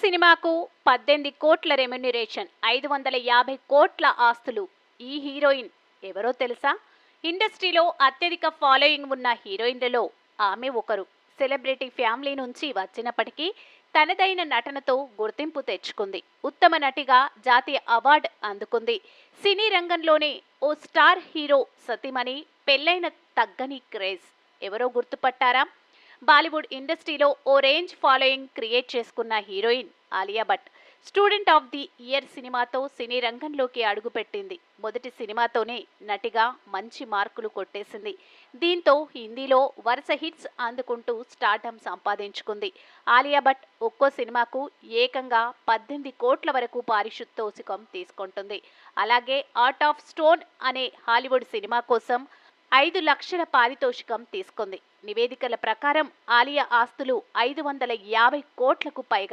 సినిమాకు 18 కోట్ల రెమ్యునరేషన్, 550 కోట్ల ఆస్తులు. ఈ హీరోయిన్ ఎవరో తెలుసా? ఇండస్ట్రీలో అత్యధిక ఫాలోయింగ్ ఉన్న హీరోయిన్లలో ఆమె ఒకరు. సెలబ్రిటీ ఫ్యామిలీ నుంచి వచ్చినప్పటికీ తనదైన నటనతో గుర్తింపు తెచ్చుకుంది. ఉత్తమ నటిగా జాతీయ అవార్డు అందుకుంది. సినీ రంగంలోనే ఓ స్టార్ హీరో సతీమణి, పెళ్లైన తగ్గని క్రేజ్. ఎవరో గుర్తుపట్టారా? బాలీవుడ్ ఇండస్ట్రీలో ఓ రేంజ్ ఫాలోయింగ్ క్రియేట్ చేసుకున్న heroine Alia Bhatt. Student of the Year సినిమాతో సినీ రంగంలోకి అడుగుపెట్టింది. మొదటి సినిమాతోనే నటిగా మంచి మార్కులు కొట్టేసింది. దీంతో హిందీలో వరుస హిట్స్ అందుకుంటూ స్టార్డమ్ సంపాదించుకుంది. ఆలియా భట్ ఒక్కో సినిమాకు ఏకంగా 18 కోట్ల వరకు పారితోషికం తీసుకుంటుంది. అలాగే ఆర్ట్ ఆఫ్ స్టోన్ అనే హాలీవుడ్ సినిమా కోసం 5 లక్షల పారితోషికం తీసుకుంది. నివేదికల ప్రకారం ఆలియా ఆస్తులు 550 కోట్లకు పైగా.